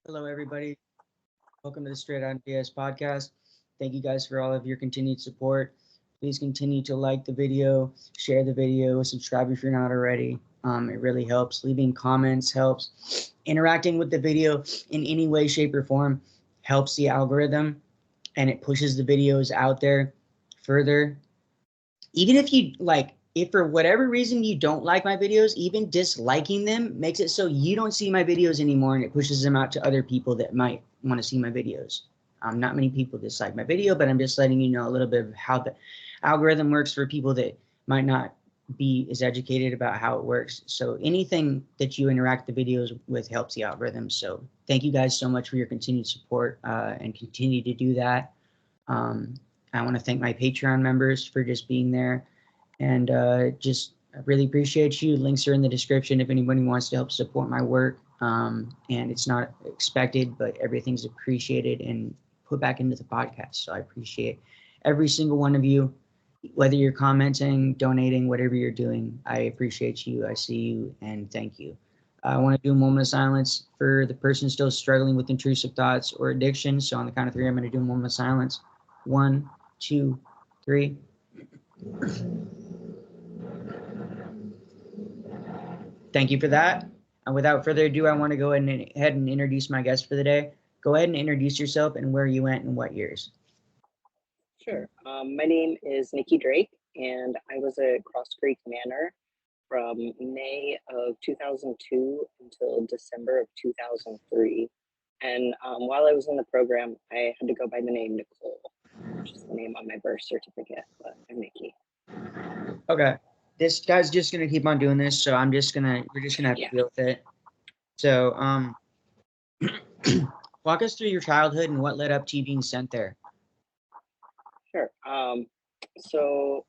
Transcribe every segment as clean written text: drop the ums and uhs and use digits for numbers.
Hello, everybody. Welcome to the Straight Out BS podcast. Thank you guys for all of your continued support. Please continue to like the video, share the video, subscribe if you're not already. It really helps. Leaving comments helps. Interacting with the video in any way, shape, or form helps the algorithm, and it pushes the videos out there further. Even if you if for whatever reason you don't like my videos, even disliking them makes it so you don't see my videos anymore, and it pushes them out to other people that might want to see my videos. Not many people dislike my video, but I'm just letting you know a little bit of how the algorithm works for people that might not be as educated about how it works. So anything that you interact the videos with helps the algorithm. So thank you guys so much for your continued support, and continue to do that. I want to thank my Patreon members for just being there, and I really appreciate you. Links are in the description if anybody wants to help support my work. And it's not expected, but everything's appreciated and put back into the podcast. So I appreciate every single one of you, whether you're commenting, donating, whatever you're doing. I appreciate you. I see you, and thank you. I want to do a moment of silence for the person still struggling with intrusive thoughts or addiction. So on the count of three, I'm going to do a moment of silence. 1, 2, 3. Thank you for that. And without further ado, I want to go ahead and introduce my guest for the day. Go ahead and introduce yourself and where you went and what years. Sure. My name is Nikki Drake, and I was at Cross Creek Manor from May of 2002 until December of 2003. And while I was in the program, I had to go by the name Nicole, which is the name on my birth certificate, but I'm Nikki. Okay. This guy's just gonna keep on doing this, so we're just gonna have to deal with it. So walk us through your childhood and what led up to you being sent there. Sure. So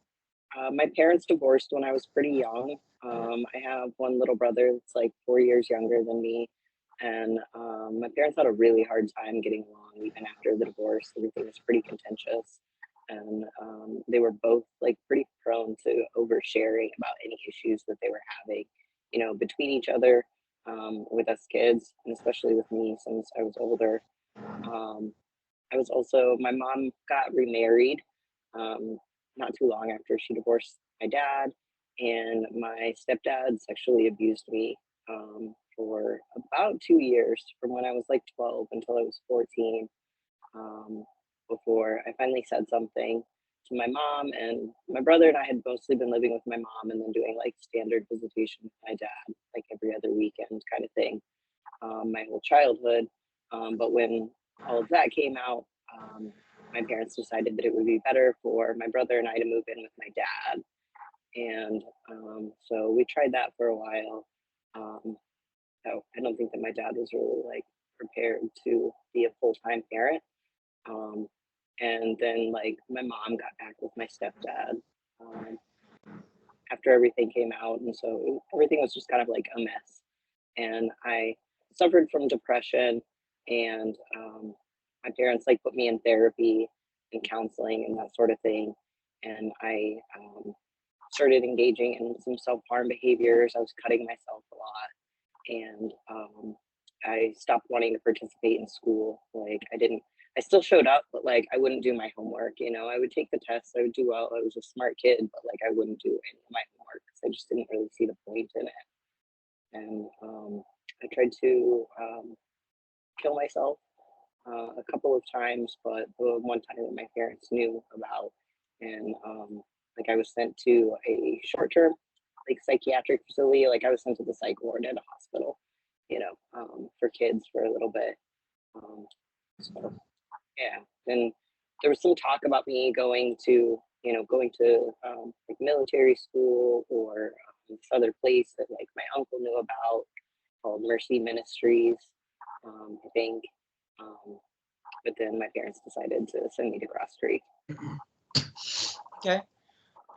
my parents divorced when I was pretty young. I have one little brother that's like 4 years younger than me. And my parents had a really hard time getting along even after the divorce. Everything was pretty contentious. And they were both like pretty prone to oversharing about any issues that they were having, between each other, with us kids, and especially with me since I was older. My mom got remarried not too long after she divorced my dad, and my stepdad sexually abused me for about 2 years, from when I was like 12 until I was 14, before I finally said something to my mom. And my brother and I had mostly been living with my mom and then doing like standard visitation with my dad, like every other weekend kind of thing, my whole childhood. But when all of that came out, my parents decided that it would be better for my brother and I to move in with my dad. And so we tried that for a while. So I don't think that my dad was really like prepared to be a full-time parent. And then like my mom got back with my stepdad after everything came out. And so everything was just kind of like a mess. And I suffered from depression, and my parents like put me in therapy and counseling and that sort of thing. And I started engaging in some self-harm behaviors. I was cutting myself a lot, and I stopped wanting to participate in school. Like I still showed up, but like I wouldn't do my homework. I would take the tests, I would do well. I was a smart kid, but like I wouldn't do any of my homework because I just didn't really see the point in it. And I tried to kill myself a couple of times, but the one time that my parents knew about, and like I was sent to a short-term like psychiatric facility. Like I was sent to the psych ward at a hospital, for kids for a little bit. So yeah, then there was some talk about me going to like military school, or this other place that like my uncle knew about called Mercy Ministries, I think. But then my parents decided to send me to Cross Creek. Okay.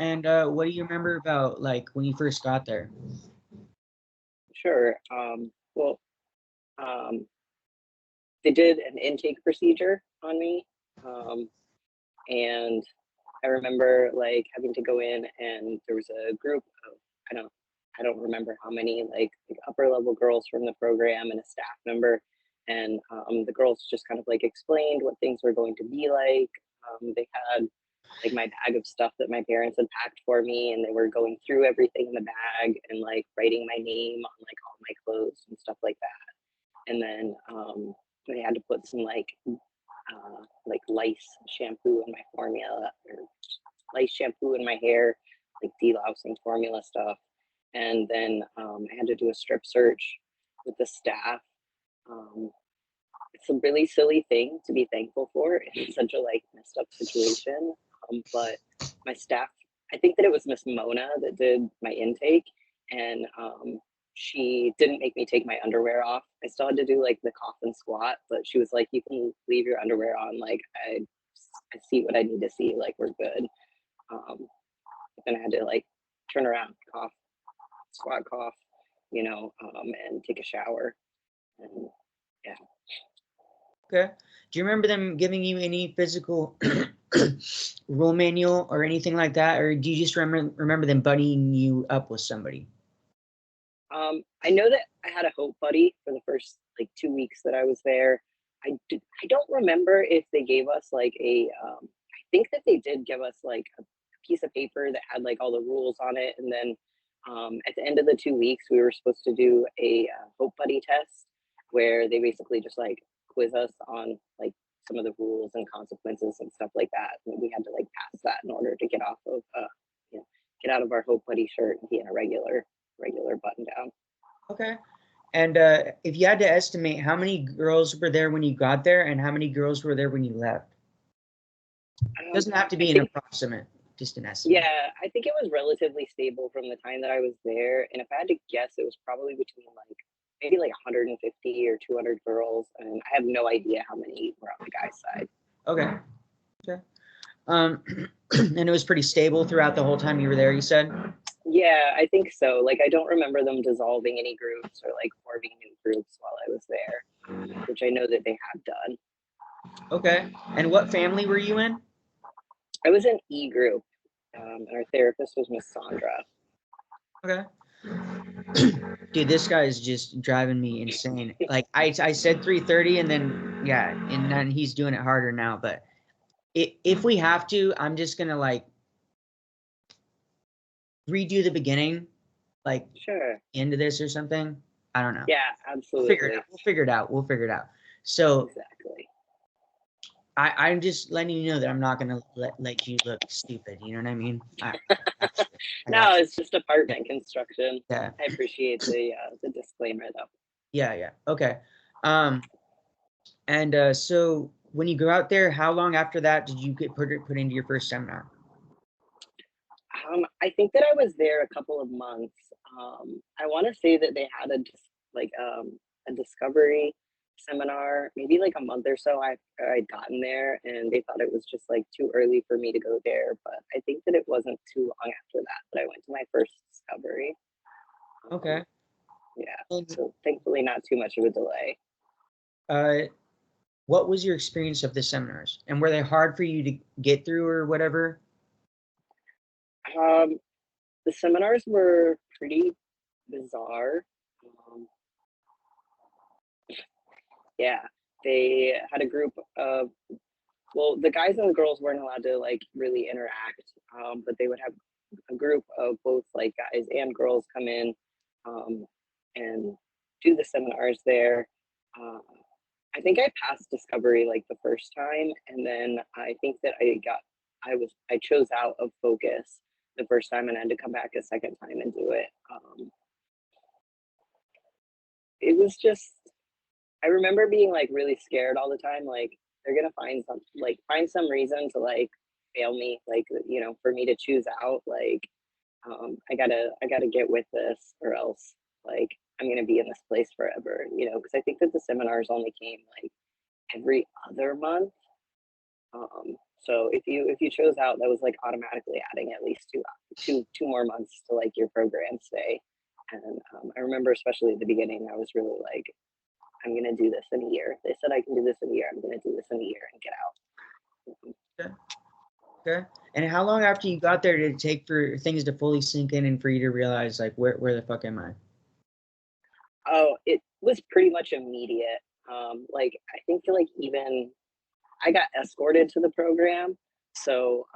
And what do you remember about like when you first got there? Sure. Well, they did an intake procedure on me, and I remember like having to go in, and there was a group of I don't remember how many like upper level girls from the program and a staff member, And the girls just kind of like explained what things were going to be like. They had like my bag of stuff that my parents had packed for me, and they were going through everything in the bag and like writing my name on like all my clothes and stuff like that. And then they had to put some like lice shampoo in my formula, or lice shampoo in my hair, like delousing formula stuff. And then I had to do a strip search with the staff. It's a really silly thing to be thankful for in such a like messed up situation. But my staff, I think that it was Miss Mona that did my intake, and she didn't make me take my underwear off. I still had to do like the cough and squat, but she was like, "You can leave your underwear on. Like I see what I need to see. Like we're good." Then I had to like turn around, cough, squat, cough, and take a shower. And yeah. Okay. Do you remember them giving you any physical rule manual or anything like that, or do you just remember them buddying you up with somebody? I know that I had a Hope buddy for the first like 2 weeks that I was there. I don't remember if they gave us like I think that they did give us like a piece of paper that had like all the rules on it, and then at the end of the 2 weeks we were supposed to do a Hope buddy test where they basically just like quiz us on like some of the rules and consequences and stuff like that, and we had to like pass that in order to get off of get out of our Hope buddy shirt and be in a regular button down. Okay. And if you had to estimate, how many girls were there when you got there and how many girls were there when you left? It doesn't have to be an approximate, just an estimate. Yeah, I think it was relatively stable from the time that I was there. And if I had to guess, it was probably between like maybe like 150 or 200 girls. And I have no idea how many were on the guy's side. Okay. Okay. And it was pretty stable throughout the whole time you were there, you said? Yeah, I think so. Like, I don't remember them dissolving any groups or like forming new groups while I was there, which I know that they have done. Okay. And what family were you in? I was in E group, and our therapist was Miss Sandra. Okay. Dude, this guy is just driving me insane. Like I said 3:30, and then he's doing it harder now. But if we have to, I'm just gonna like redo the beginning, like Sure. end of this or something. I don't know. Yeah, absolutely. We'll figure it out. So exactly. I'm just letting you know that I'm not gonna let you look stupid. You know what I mean? No, it's just apartment construction. Yeah. I appreciate the disclaimer though. Yeah. Okay. And so when you go out there, how long after that did you get put into your first seminar? I think that I was there a couple of months. I want to say that they had a discovery seminar, maybe like a month or so I'd gotten there, and they thought it was just like too early for me to go there. But I think that it wasn't too long after that I went to my first discovery. Okay. Yeah. So thankfully not too much of a delay. What was your experience of the seminars, and were they hard for you to get through or whatever? The seminars were pretty bizarre. Yeah, they had a group of, well, the guys and the girls weren't allowed to like really interact, but they would have a group of both like guys and girls come in and do the seminars there. I think I passed discovery like the first time, and then I think that I chose out of focus the first time, and I had to come back a second time and do it. It was just, I remember being like really scared all the time, like they're gonna find some reason to like fail me, like for me to choose out, like I gotta get with this, or else like I'm gonna be in this place forever, because I think that the seminars only came like every other month. So if you chose out, that was like automatically adding at least two more months to like your program stay. And I remember especially at the beginning, I was really like, I'm gonna do this in a year. They said I can do this in a year. I'm gonna do this in a year and get out. Okay. And how long after you got there did it take for things to fully sink in and for you to realize like where the fuck am I? Oh, it was pretty much immediate. like I think like even I got escorted to the program. So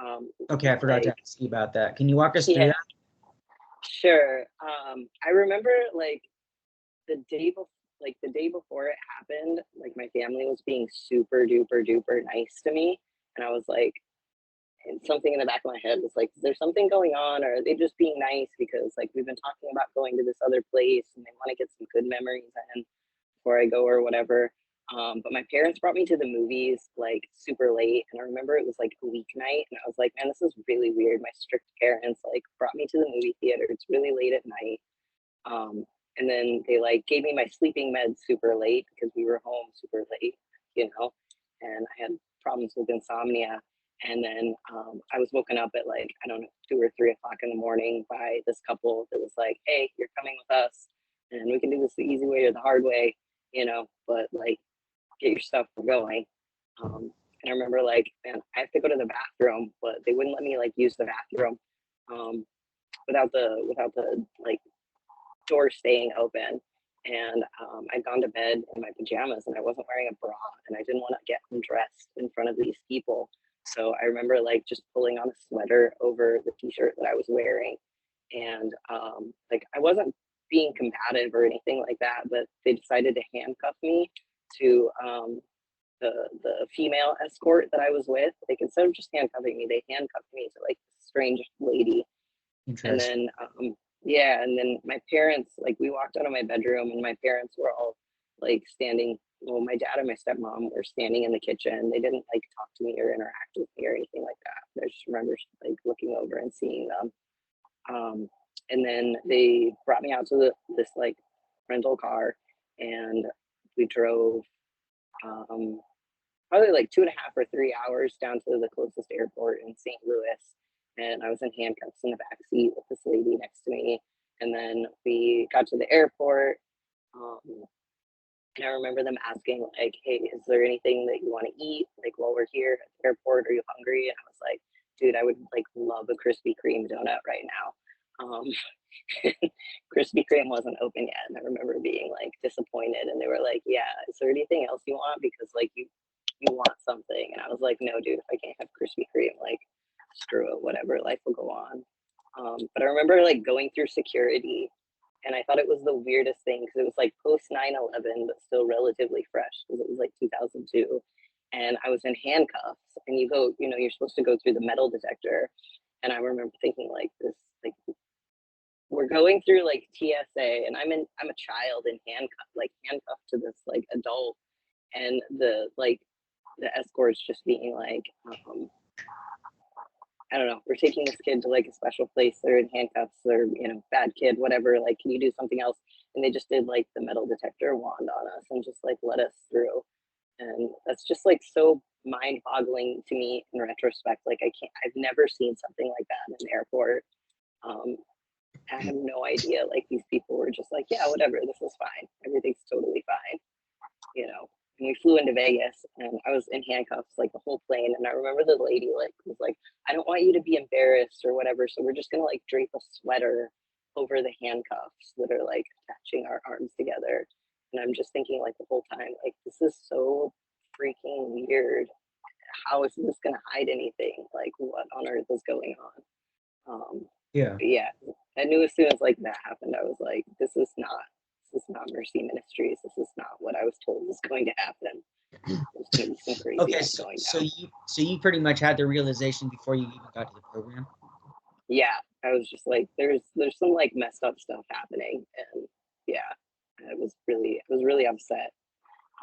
Okay, I forgot to like ask you about that. Can you walk us through yeah, that? sure. I remember like the day before, the day before it happened, like my family was being super duper duper nice to me, and I was like, and something in the back of my head was like, is there something going on, or are they just being nice because like we've been talking about going to this other place and they want to get some good memories in before I go or whatever. But my parents brought me to the movies like super late, and I remember it was like a weeknight, and I was like, man, this is really weird. My strict parents like brought me to the movie theater. It's really late at night. Um, and then they like gave me my sleeping meds super late because we were home super late, you know, and I had problems with insomnia. And then I was woken up at like, I don't know, 2 or 3 o'clock in the morning by this couple that was like, hey, you're coming with us and we can do this the easy way or the hard way, you know, but like get your stuff going. And I remember like, man, I have to go to the bathroom, but they wouldn't let me like use the bathroom without the like door staying open. And I'd gone to bed in my pajamas and I wasn't wearing a bra and I didn't want to get undressed in front of these people. So I remember like just pulling on a sweater over the t-shirt that I was wearing. And like I wasn't being combative or anything like that, but they decided to handcuff me to the female escort that I was with. Like instead of just handcuffing me, they handcuffed me to like this strange lady. And Interesting. then yeah, and then my parents, like we walked out of my bedroom and my parents were all like standing, well, my dad and my stepmom were standing in the kitchen. They didn't like talk to me or interact with me or anything like that. I just remember like looking over and seeing them. And then they brought me out to this like rental car and we drove probably like 2.5 or 3 hours down to the closest airport in St. Louis. And I was in handcuffs in the back seat with this lady next to me. And then we got to the airport. Um, and I remember them asking, like, hey, is there anything that you want to eat? Like, while we're here at the airport, are you hungry? And I was like, dude, I would like love a Krispy Kreme donut right now. Krispy Kreme wasn't open yet. And I remember being like disappointed. And they were like, yeah, is there anything else you want? Because like you want something. And I was like, no, dude, if I can't have Krispy Kreme, like, screw it, whatever, life will go on. But I remember like going through security and I thought it was the weirdest thing because it was like post 9/11, but still relatively fresh because it was like 2002. And I was in handcuffs and you go, you know, you're supposed to go through the metal detector. And I remember thinking like this, like, we're going through like TSA and I'm a child in handcuffed to this like adult and the escorts just being like, I don't know, we're taking this kid to like a special place. They're in handcuffs. They're, you know, bad kid, whatever. Like, can you do something else? And they just did like the metal detector wand on us and just like let us through. And that's just like so mind boggling to me in retrospect. Like, I've never seen something like that in an airport. Um, I have no idea. Like, these people were just like, yeah, whatever, this is fine. Everything's totally fine, you know. And we flew into Vegas and I was in handcuffs like the whole plane. And I remember the lady like was like, I don't want you to be embarrassed or whatever. So we're just gonna like drape a sweater over the handcuffs that are like attaching our arms together. And I'm just thinking like the whole time, like this is so freaking weird. How is this gonna hide anything? Like what on earth is going on? Yeah. But yeah, I knew as soon as like that happened, I was like, this is not Mercy Ministries. This is not what I was told was going to happen. There's going to be some crazy Okay, stuff going so down. you pretty much had the realization before you even got to the program. Yeah, I was just like, there's some like messed up stuff happening, and yeah, I was really upset.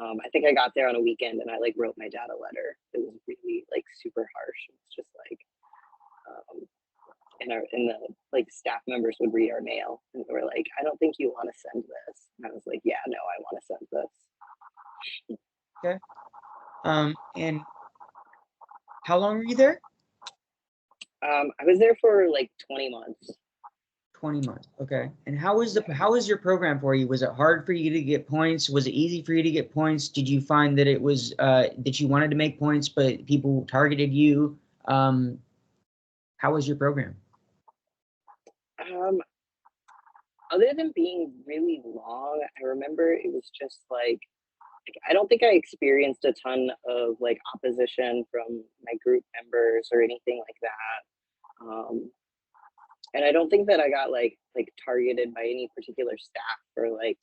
I think I got there on a weekend, and I like wrote my dad a letter. It was really like super harsh. It's just like, um, and the like staff members would read our mail, and they were like, I don't think you want to send this. And I was like, yeah, no, I want to send this. Okay. And how long were you there? I was there for like 20 months. 20 months. Okay. And how was your program for you? Was it hard for you to get points? Was it easy for you to get points? Did you find that it was that you wanted to make points, but people targeted you? How was your program? Um, Other than being really long, I remember it was just like I don't think I experienced a ton of like opposition from my group members or anything like that. And I don't think that I got like targeted by any particular staff for like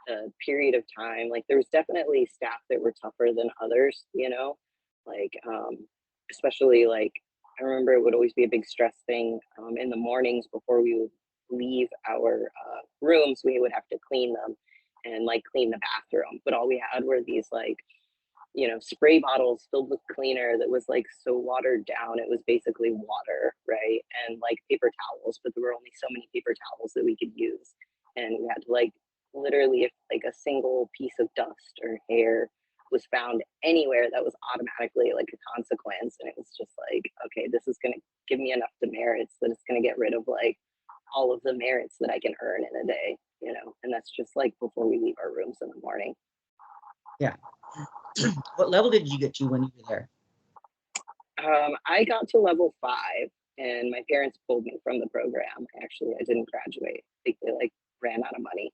a period of time. Like there was definitely staff that were tougher than others, you know, like especially like I remember it would always be a big stress thing in the mornings before we would leave our rooms. We would have to clean them and like clean the bathroom, but all we had were these like, you know, spray bottles filled with cleaner that was like so watered down. It was basically water, right? And like paper towels, but there were only so many paper towels that we could use. And we had to like literally, if like a single piece of dust or hair was found anywhere, that was automatically like a consequence. And it was just like, okay, this is going to give me enough demerits that it's going to get rid of like all of the merits that I can earn in a day, you know? And that's just like before we leave our rooms in the morning. Yeah. What level did you get to when you were there? I got to level 5 and my parents pulled me from the program. Actually, I didn't graduate. They like ran out of money.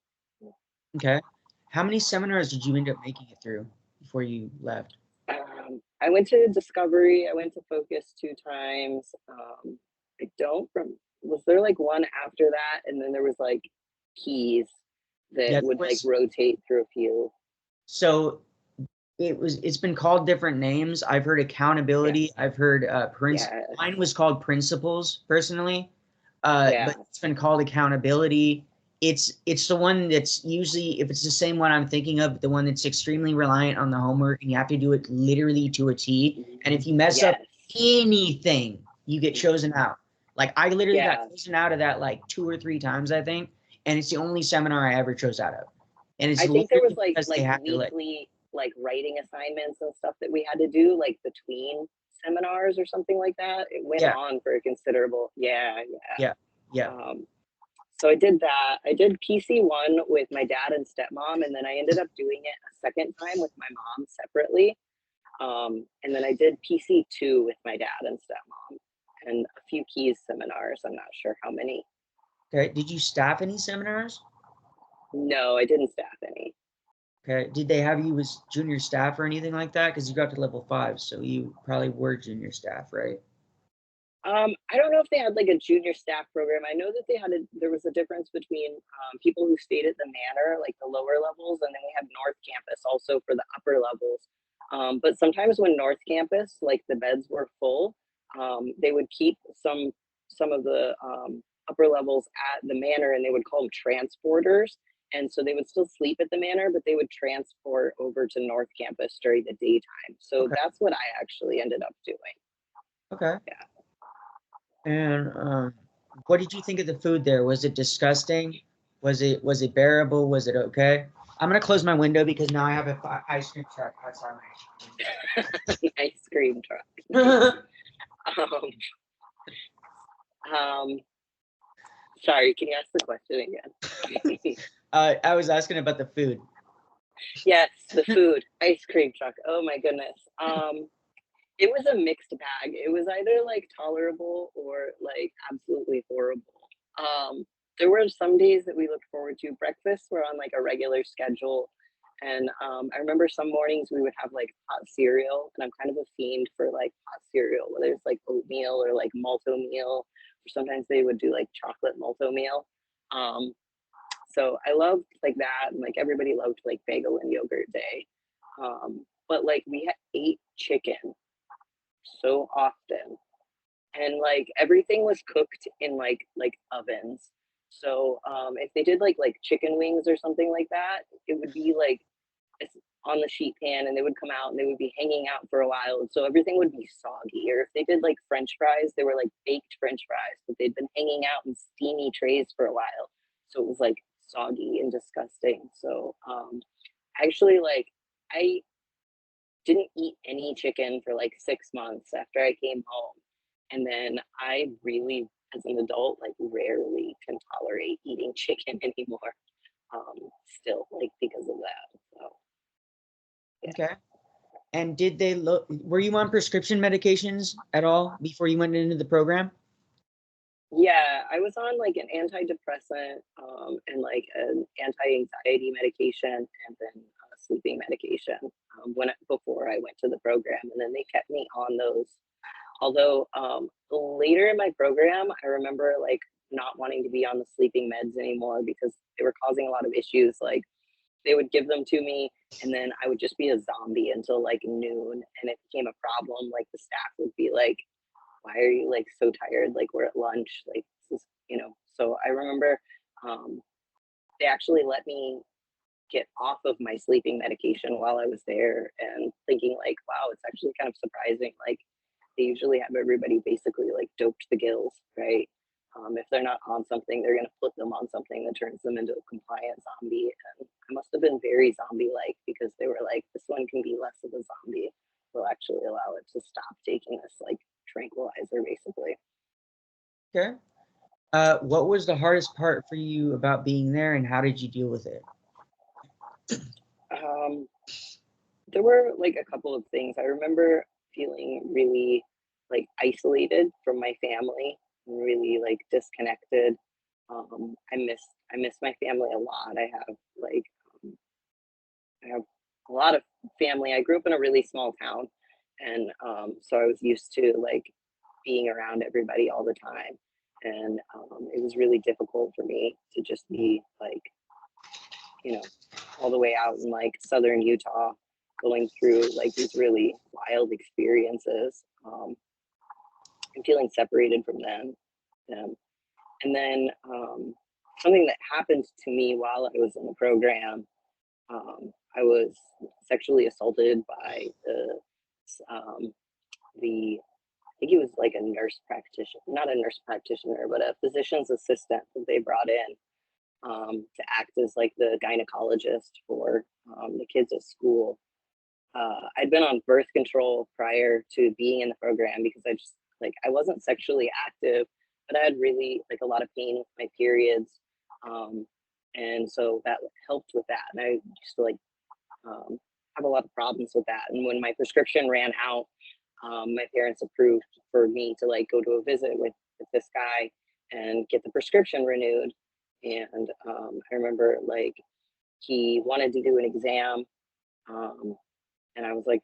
Okay. How many seminars did you end up making it through before you left? I went to Discovery. I went to Focus 2 times. I don't from was there like one after that, and then there was like Keys that would like rotate through a few. So it's been called different names. I've heard accountability. Yes. I've heard mine was called principles personally. But it's been called accountability. It's the one that's usually, if it's the same one I'm thinking of, the one that's extremely reliant on the homework and you have to do it literally to a T. And if you mess up anything, you get chosen out. Like I literally got chosen out of that like 2 or 3 times, I think. And it's the only seminar I ever chose out of. And it's I think there was like weekly like writing assignments and stuff that we had to do like between seminars or something like that. It went on for a considerable so I did that. I did PC1 with my dad and stepmom, and then I ended up doing it a second time with my mom separately. And then I did PC2 with my dad and stepmom and a few Keys seminars. I'm not sure how many. Okay. Did you staff any seminars? No, I didn't staff any. Okay. Did they have you as junior staff or anything like that? Because you got to level 5, so you probably were junior staff, right? I don't know if they had like a junior staff program. I know that there was a difference between people who stayed at the Manor, like the lower levels, and then we had North Campus also for the upper levels. But sometimes when North Campus, like the beds were full, they would keep some of the upper levels at the Manor, and they would call them transporters. And so they would still sleep at the Manor, but they would transport over to North Campus during the daytime. So that's what I actually ended up doing. Okay. Yeah. And what did you think of the food there? Was it disgusting? Was it bearable? Was it okay? I'm gonna close my window because now I have an ice cream truck outside my ice cream truck. Sorry, can you ask the question again? I was asking about the food. Yes, the food, ice cream truck. Oh my goodness. It was a mixed bag. It was either like tolerable or like absolutely horrible. There were some days that we looked forward to. Breakfasts were on like a regular schedule. And I remember some mornings we would have like hot cereal, and I'm kind of a fiend for like hot cereal, whether it's like oatmeal or like malto meal, or sometimes they would do like chocolate malto meal. So I loved like that, and like everybody loved like bagel and yogurt day. But like we ate chicken so often, and like everything was cooked in like ovens. So if they did like chicken wings or something like that, it would be like on the sheet pan, and they would come out and they would be hanging out for a while, and so everything would be soggy. Or if they did like French fries, they were like baked French fries, but they'd been hanging out in steamy trays for a while, so it was like soggy and disgusting. So actually, like I didn't eat any chicken for like 6 months after I came home. And then I really, as an adult, like rarely can tolerate eating chicken anymore. Still, like because of that. So, yeah. Okay. And were you on prescription medications at all before you went into the program? Yeah, I was on like an antidepressant and like an anti-anxiety medication, and then sleeping medication before I went to the program, and then they kept me on those. Although later in my program, I remember like not wanting to be on the sleeping meds anymore because they were causing a lot of issues. Like they would give them to me, and then I would just be a zombie until like noon, and it became a problem. Like the staff would be like, "Why are you like so tired? Like we're at lunch. Like this is, you know." So I remember they actually let me get off of my sleeping medication while I was there, and thinking like, wow, it's actually kind of surprising. Like they usually have everybody basically like doped to the gills, right? If they're not on something, they're going to put them on something that turns them into a compliant zombie. And I must have been very zombie-like because they were like, this one can be less of a zombie. We'll actually allow it to stop taking this like tranquilizer, basically. Okay. What was the hardest part for you about being there, and how did you deal with it? There were like a couple of things. I remember feeling really like isolated from my family, and really like disconnected. I miss my family a lot. I have a lot of family. I grew up in a really small town, and so I was used to like being around everybody all the time, and it was really difficult for me to just be like, you know, all the way out in like southern Utah, going through like these really wild experiences, and feeling separated from them. And then something that happened to me while I was in the program, I was sexually assaulted by the I think he was like a nurse practitioner, not a nurse practitioner, but a physician's assistant that they brought in to act as like the gynecologist for the kids at school. I'd been on birth control prior to being in the program because I just like I wasn't sexually active, but I had really like a lot of pain with my periods, and so that helped with that. And I used to like have a lot of problems with that. And when my prescription ran out, my parents approved for me to like go to a visit with this guy and get the prescription renewed. And I remember like he wanted to do an exam, and I was like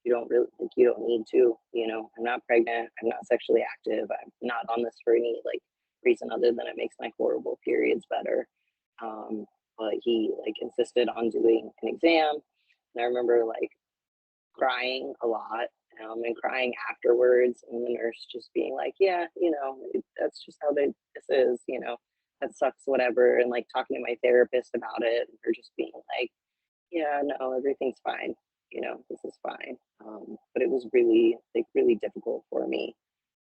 you don't really like you don't need to, you know, I'm not pregnant, I'm not sexually active, I'm not on this for any like reason other than it makes my horrible periods better. But he like insisted on doing an exam, and I remember like crying a lot, and crying afterwards, and the nurse just being like, yeah, you know, that's just how this is, you know, that sucks, whatever, and like talking to my therapist about it, and her just being like, yeah, no, everything's fine, you know, this is fine. But it was really like really difficult for me,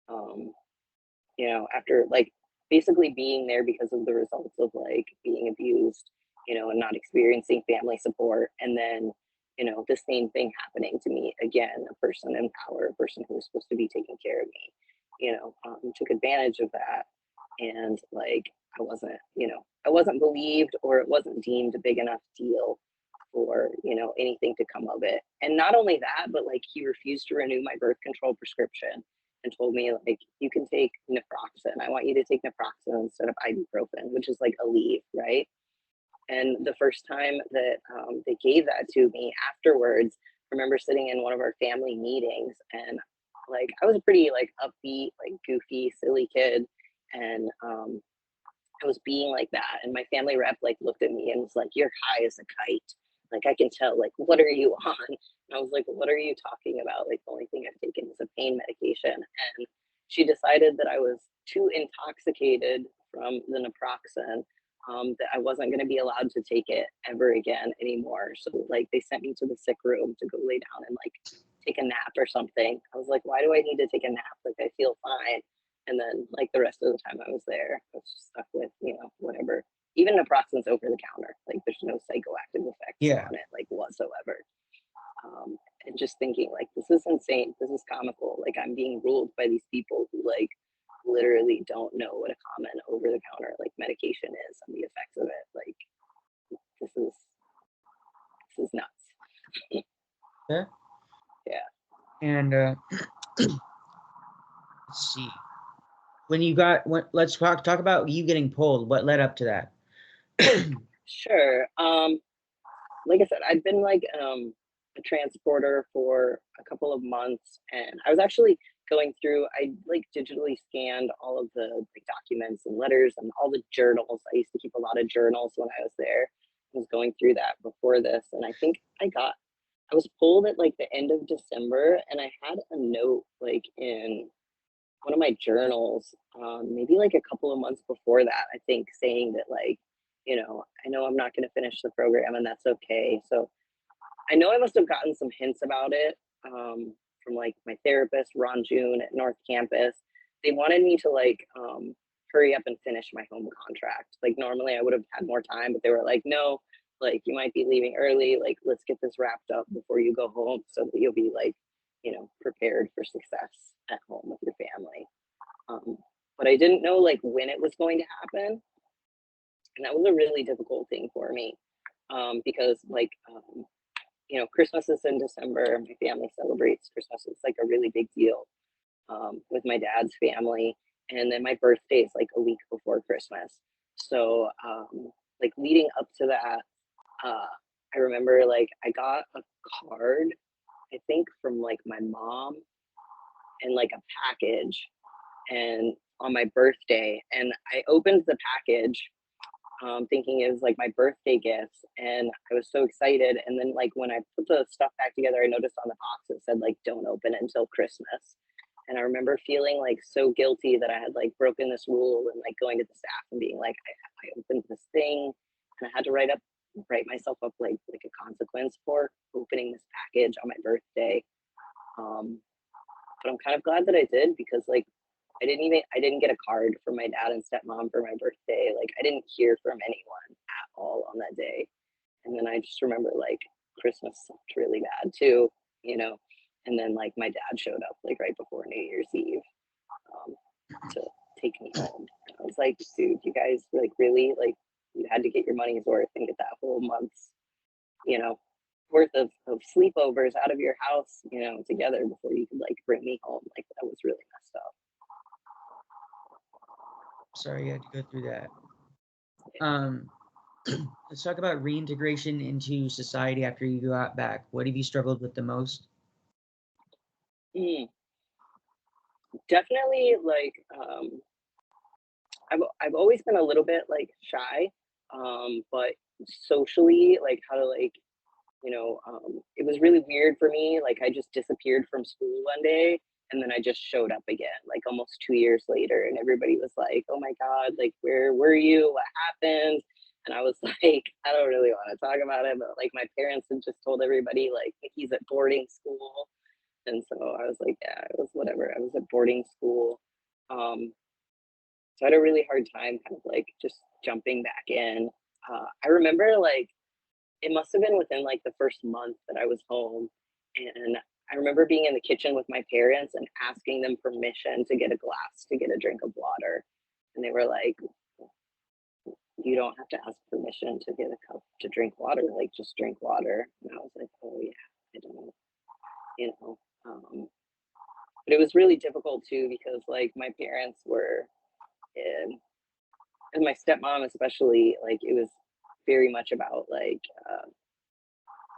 you know, after like basically being there because of the results of like being abused, you know, and not experiencing family support, and then, you know, the same thing happening to me again, a person in power, a person who was supposed to be taking care of me, you know, took advantage of that. And like I wasn't, you know, I wasn't believed, or it wasn't deemed a big enough deal for, you know, anything to come of it. And not only that, but like he refused to renew my birth control prescription and told me like, you can take naproxen. I want you to take naproxen instead of ibuprofen, which is like a leave, right? And the first time that they gave that to me afterwards, I remember sitting in one of our family meetings, and like I was a pretty like upbeat, like goofy, silly kid, and I was being like that. And my family rep like looked at me and was like, "You're high as a kite. Like I can tell. Like what are you on?" And I was like, "What are you talking about? Like the only thing I've taken is a pain medication." And she decided that I was too intoxicated from the naproxen, that I wasn't going to be allowed to take it ever again anymore. So like they sent me to the sick room to go lay down and like take a nap or something. I was like, why do I need to take a nap? Like I feel fine. And then like the rest of the time I was there, I was just stuck with, you know, whatever. Even naproxen's over the counter. Like there's no psychoactive effects on it, like whatsoever. And just thinking like, this is insane. This is comical. Like I'm being ruled by these people who like literally don't know what a common over the counter like medication is and the effects of it. Like this is nuts. Yeah. Yeah. And let's see. Let's talk about you getting pulled. What led up to that? Sure. like I said, I'd been like a transporter for a couple of months, and I was actually going through. I like digitally scanned all of the like documents and letters and all the journals. I used to keep a lot of journals when I was there. I was going through that before this, and I think I was pulled at like the end of December, and I had a note like in one of my journals, maybe like a couple of months before that, I think, saying that like, I know I'm not going to finish the program, and that's okay. So I know I must have gotten some hints about it from like my therapist, Ron June at North Campus. They wanted me to like hurry up and finish my home contract. Like normally I would have had more time, but they were like, no, like you might be leaving early. Like let's get this wrapped up before you go home so that you'll be like, prepared for success at home with your family. But I didn't know like when it was going to happen. And that was a really difficult thing for me because like, Christmas is in December. My family celebrates Christmas. It's like a really big deal with my dad's family. And then my birthday is like a week before Christmas. So, like leading up to that, I remember like I got a card, I think from like my mom and like a package and on my birthday. And I opened the package thinking it was like my birthday gift, and I was so excited. And then like when I put the stuff back together, I noticed on the box it said like don't open it until Christmas. And I remember feeling like so guilty that I had like broken this rule, and like going to the staff and being like, I opened this thing, and I had to write myself up like a consequence for opening this package on my birthday. But I'm kind of glad that I did, because like I didn't get a card from my dad and stepmom for my birthday. Like I didn't hear from anyone at all on that day. And then I just remember like Christmas sucked really bad too, you know. And then like my dad showed up like right before New Year's Eve to take me home. And I was like, dude, you guys like really like you had to get your money's worth and get that whole month's, you know, worth of sleepovers out of your house, together before you could like bring me home. Like that was really messed up. Sorry you had to go through that. Let's talk about reintegration into society after you got back. What have you struggled with the most? Definitely like I've always been a little bit like shy, but socially, like how to like, it was really weird for me. Like I just disappeared from school one day, and then I just showed up again, like almost 2 years later, and everybody was like, "Oh my God, like where were you? What happened?" And I was like, I don't really want to talk about it, but like my parents had just told everybody like he's at boarding school, and so I was like, yeah, it was whatever. I was at boarding school. So I had a really hard time kind of like just jumping back in. I remember like it must have been within like the first month that I was home. And I remember being in the kitchen with my parents and asking them permission to get a glass to get a drink of water. And they were like, you don't have to ask permission to get a cup to drink water, like just drink water. And I was like, oh yeah, I don't, you know. But it was really difficult too, because like my parents were in, and my stepmom especially, like it was very much about like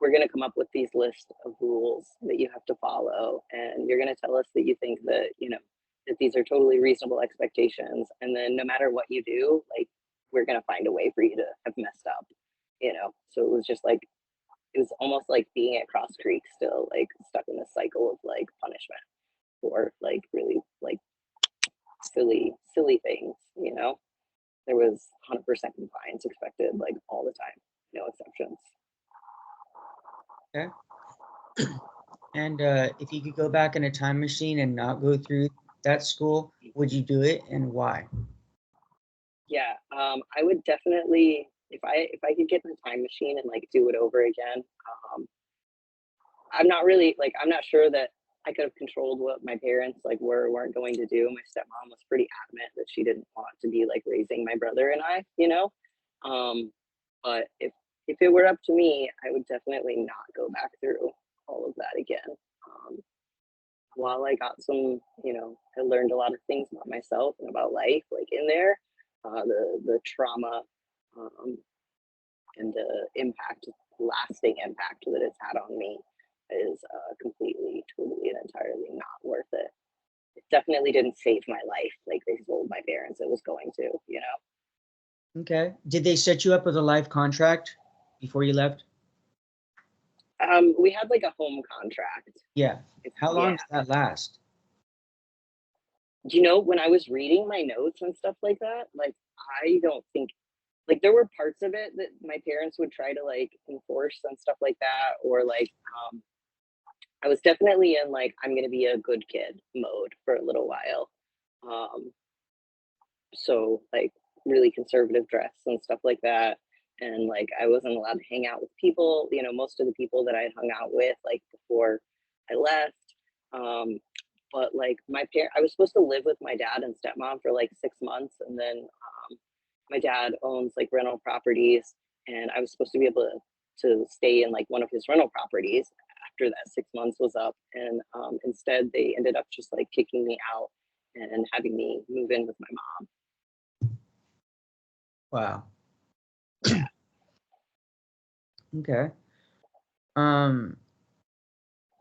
we're going to come up with these lists of rules that you have to follow, and you're going to tell us that you think that that these are totally reasonable expectations, and then no matter what you do, like we're going to find a way for you to have messed up. So it was just like it was almost like being at Cross Creek, still like stuck in this cycle of like punishment for like really like silly things. There was 100% compliance expected like all the time, no exceptions. Okay. And if you could go back in a time machine and not go through that school, would you do it, and why? Yeah, I would definitely, if I could get in a time machine and like do it over again. I'm not sure that I could have controlled what my parents like weren't going to do. My stepmom was pretty adamant that she didn't want to be like raising my brother and I. But if it were up to me, I would definitely not go back through all of that again. While I got some, I learned a lot of things about myself and about life, like in there, the trauma and the impact lasting impact that it's had on me is completely, totally, and entirely not worth it. It definitely didn't save my life like they told my parents it was going to, you know? Okay. Did they set you up with a life contract before you left? We had like a home contract. Yeah. How long Yeah. did that last? You know, when I was reading my notes and stuff like that, like, I don't think, like, there were parts of it that my parents would try to like enforce and stuff like that, or like, I was definitely in like, I'm gonna be a good kid mode for a little while. Um, so like really conservative dress and stuff like that. And like I wasn't allowed to hang out with people, you know, most of the people that I had hung out with like before I left. Um, but like I was supposed to live with my dad and stepmom for like 6 months, and then my dad owns like rental properties, and I was supposed to be able to stay in like one of his rental properties after that 6 months was up. And instead, they ended up just like kicking me out and having me move in with my mom. Wow. Yeah. Okay.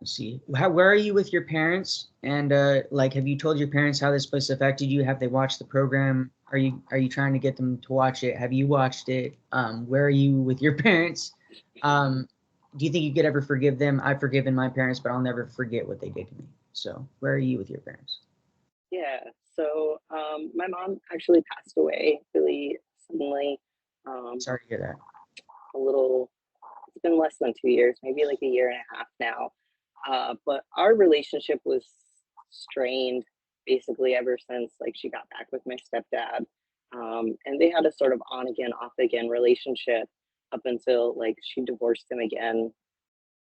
Let's see. Where are you with your parents? And like, have you told your parents how this place affected you? Have they watched the program? Are you trying to get them to watch it? Have you watched it? Where are you with your parents? Do you think you could ever forgive them? I've forgiven my parents, but I'll never forget what they did to me. So where are you with your parents? Yeah. So my mom actually passed away really suddenly. Sorry to hear that. A little, it's been less than 2 years, maybe like a year and a half now. But our relationship was strained basically ever since like she got back with my stepdad. And they had a sort of on again, off again relationship up until like she divorced him again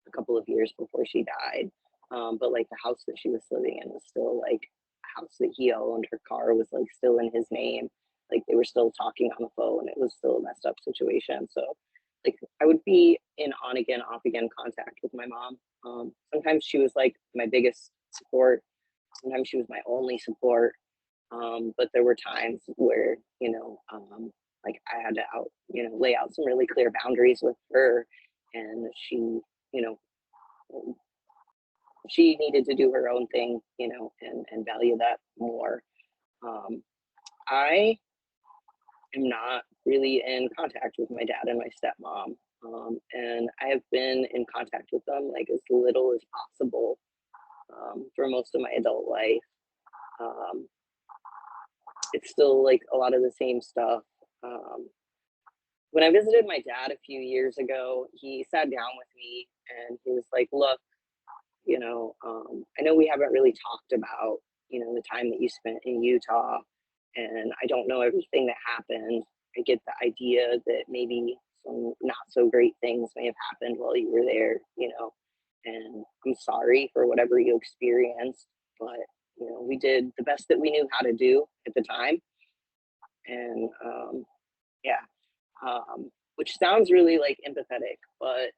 a couple of years before she died. But like the house that she was living in was still like a house that he owned. Her car was like still in his name. Like they were still talking on the phone. It was still a messed up situation. So like I would be in on again, off again contact with my mom. Sometimes she was like my biggest support. Sometimes she was my only support. But there were times where, like I had to lay out some really clear boundaries with her, and you know, she needed to do her own thing, and value that more. Um, I am not really in contact with my dad and my stepmom. And I have been in contact with them like as little as possible for most of my adult life. Um, it's still like a lot of the same stuff. Um, when I visited my dad a few years ago, he sat down with me and he was like, look, I know we haven't really talked about, the time that you spent in Utah, and I don't know everything that happened. I get the idea that maybe some not so great things may have happened while you were there, and I'm sorry for whatever you experienced, but, we did the best that we knew how to do at the time. And yeah, which sounds really like empathetic, but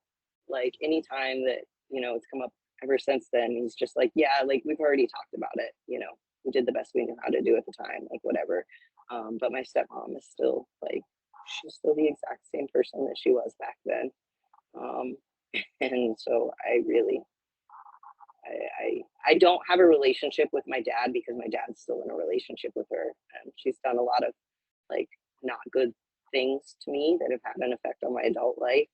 like anytime that it's come up ever since then, he's just like, yeah, like we've already talked about it, we did the best we knew how to do at the time, like whatever. But my stepmom is still like, she's still the exact same person that she was back then. um and so I don't have a relationship with my dad because my dad's still in a relationship with her, and she's done a lot of like not good things to me that have had an effect on my adult life,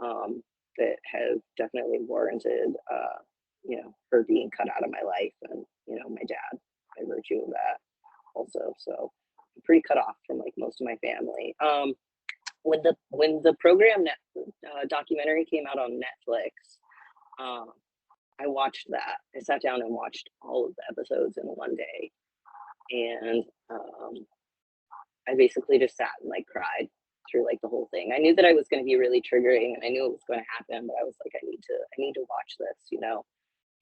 that have definitely warranted, her being cut out of my life, and my dad by virtue of that also. So I'm pretty cut off from like most of my family. When the documentary came out on Netflix, um, I watched that. I sat down and watched all of the episodes in one day, and I basically just sat and like cried through like the whole thing. I knew that I was going to be really triggering, and I knew it was going to happen, but I was like, I need to watch this.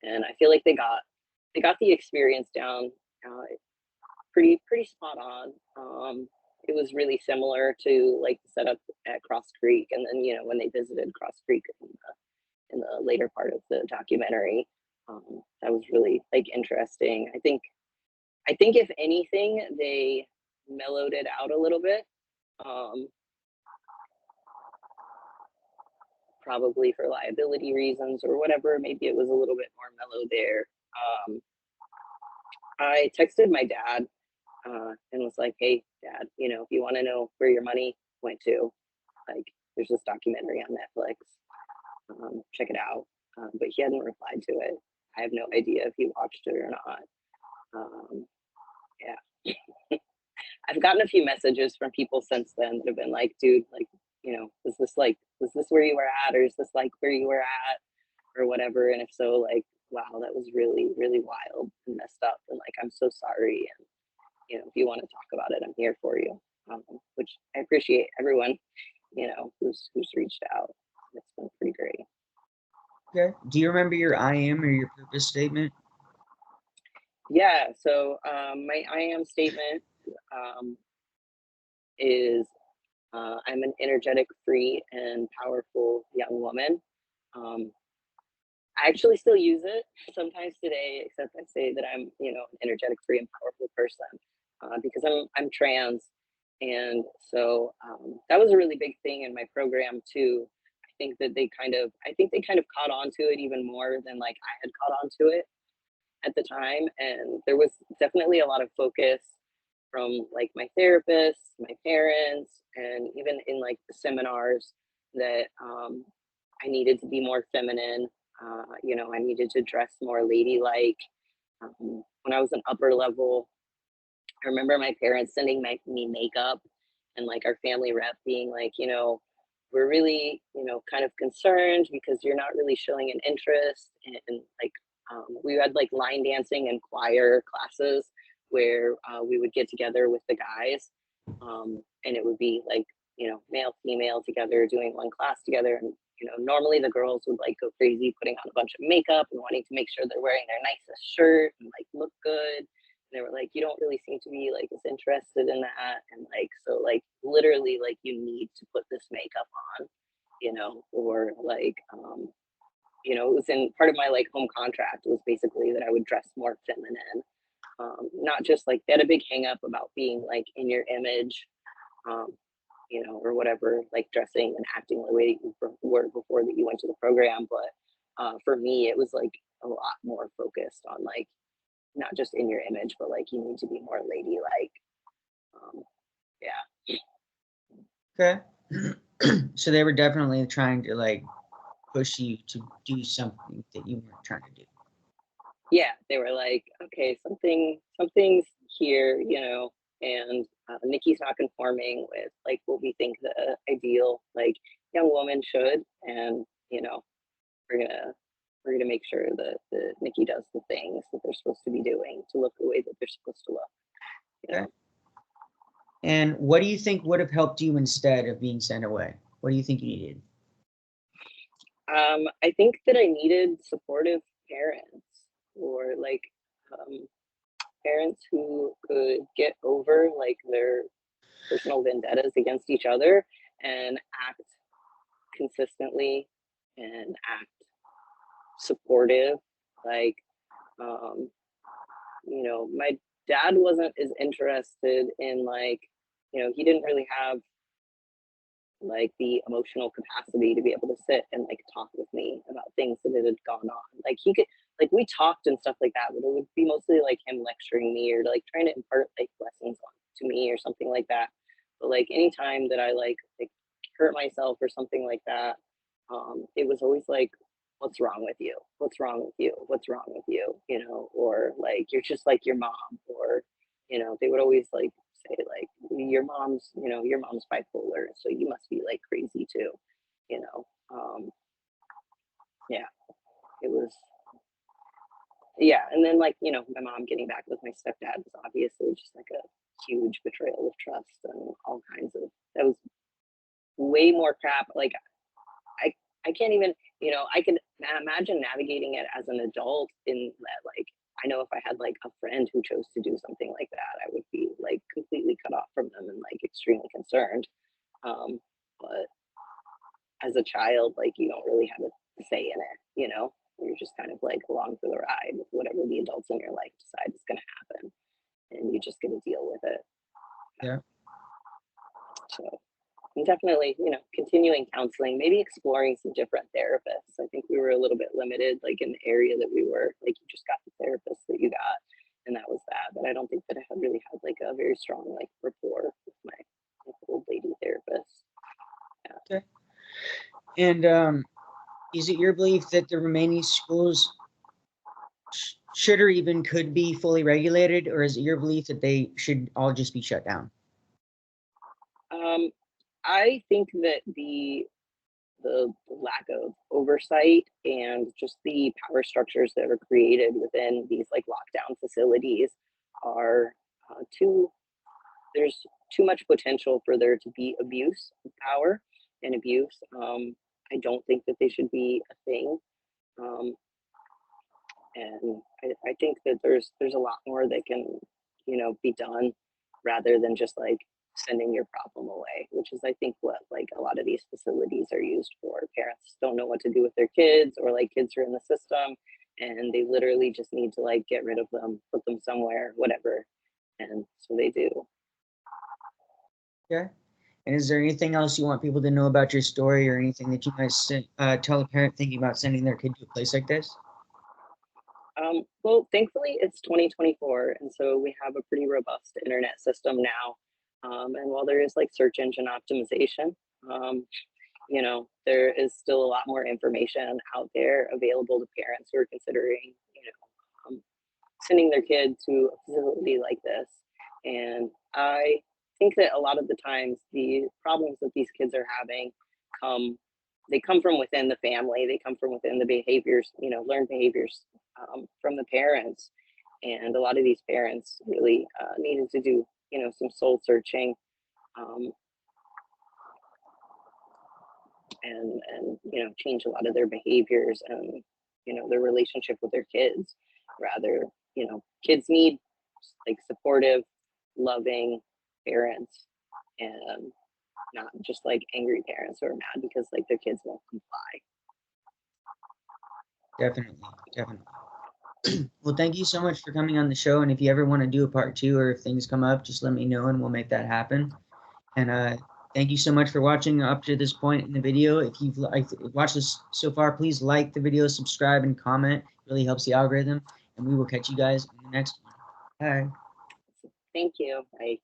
And I feel like they got the experience down pretty spot on. It was really similar to like the setup at Cross Creek, and then when they visited Cross Creek in the later part of the documentary, that was really like interesting. I think if anything, they mellowed it out a little bit. Um, probably for liability reasons or whatever. Maybe it was a little bit more mellow there. I texted my dad and was like, hey, Dad, you know, if you want to know where your money went to, like, there's this documentary on Netflix. Check it out. But he hadn't replied to it. I have no idea if he watched it or not. Yeah. I've gotten a few messages from people since then that have been like, dude, like, you know, was this where you were at, or is this like where you were at, or whatever? And if so, like, wow, that was really, really wild and messed up. And like, I'm so sorry. And, you know, if you want to talk about it, I'm here for you. Which I appreciate everyone, you know, who's reached out. It's been pretty great. Okay. Do you remember your I am or your purpose statement? Yeah. So my I am statement is I'm an energetic, free, and powerful young woman. I actually still use it sometimes today, except I say that I'm, you know, an energetic, free, and powerful person because I'm trans, and so that was a really big thing in my program too. I think they kind of caught on to it even more than like I had caught on to it at the time, and there was definitely a lot of focus from like my therapist, my parents, and even in like the seminars that I needed to be more feminine. You know, I needed to dress more ladylike. When I was an upper level, I remember my parents sending me makeup, and like our family rep being like, you know, we're really, you know, kind of concerned because you're not really showing an interest. And like, we had like line dancing and choir classes where we would get together with the guys, and it would be like, you know, male, female together doing one class together. And, you know, normally the girls would like go crazy putting on a bunch of makeup and wanting to make sure they're wearing their nicest shirt and like look good. And they were like, you don't really seem to be like as interested in that. And like, so like literally like you need to put this makeup on, you know, or like, you know, it was in part of my like home contract was basically that I would dress more feminine. Not just like they had a big hang up about being like in your image, you know, or whatever, like dressing and acting the way you were before that you went to the program. But for me, it was like a lot more focused on like not just in your image, but like you need to be more ladylike. Yeah. Okay. So they were definitely trying to like push you to do something that you weren't trying to do. Yeah, they were like, okay, something's here, you know, and Nikki's not conforming with like what we think the ideal like young woman should, and you know, we're gonna make sure that Nikki does the things that they're supposed to be doing to look the way that they're supposed to look. You know? Okay. And what do you think would have helped you instead of being sent away? What do you think you needed? I think that I needed supportive parents, or like parents who could get over like their personal vendettas against each other and act consistently and act supportive. Like, you know, my dad wasn't as interested in like, you know, he didn't really have like the emotional capacity to be able to sit and like talk with me about things that had gone on. Like he could, like we talked and stuff like that, but it would be mostly like him lecturing me or like trying to impart like lessons on to me or something like that. But like anytime that I like hurt myself or something like that, it was always like, what's wrong with you? What's wrong with you? What's wrong with you? You know, or like you're just like your mom, or you know, they would always like say like your mom's, you know, your mom's bipolar, so you must be like crazy too, you know. Yeah, it was, yeah. And then like, you know, my mom getting back with my stepdad was obviously just like a huge betrayal of trust and all kinds of, that was way more crap. Like I I can't even, you know, I can imagine navigating it as an adult in that like I know if I had like a friend who chose to do something like that, I would be like completely cut off from them and like extremely concerned. Um, but as a child, like you don't really have a say in it, you know? You're just kind of like along for the ride with whatever the adults in your life decide is gonna happen. And you just get to deal with it. Yeah. So and definitely, you know, continue continuing counseling, maybe exploring some different therapists. I think we were a little bit limited, like in the area that we were, like you just got the therapist that you got, and that was that. But I don't think that I had really had like a very strong like rapport with my old lady therapist. Okay. And is it your belief that the remaining schools should or even could be fully regulated, or is it your belief that they should all just be shut down? I think that the lack of oversight and just the power structures that are created within these like lockdown facilities are there's too much potential for there to be abuse of power and abuse. I don't think that they should be a thing. Um, and I think that there's a lot more that can, be done rather than just like sending your problem away, which is I think what like a lot of these facilities are used for. Parents don't know what to do with their kids, or like kids are in the system and they literally just need to like get rid of them, put them somewhere, whatever. And so they do. Okay. And is there anything else you want people to know about your story, or anything that you might tell a parent thinking about sending their kid to a place like this? Well, thankfully it's 2024, and so we have a pretty robust internet system now. And while there is like search engine optimization, there is still a lot more information out there available to parents who are considering, sending their kid to a facility like this. And I think that a lot of the times the problems that these kids are having come they come from within the family. They come from within the behaviors, learned behaviors from the parents. And a lot of these parents really needed to do, some soul searching, um, and change a lot of their behaviors and their relationship with their kids. Rather, kids need like supportive, loving parents, and not just like angry parents who are mad because like their kids won't comply. Definitely. Well, thank you so much for coming on the show. And if you ever want to do a part 2, or if things come up, just let me know and we'll make that happen. And thank you so much for watching up to this point in the video. If you've watched this so far, please like the video, subscribe, and comment. It really helps the algorithm. And we will catch you guys in the next one. Bye. Thank you. Bye.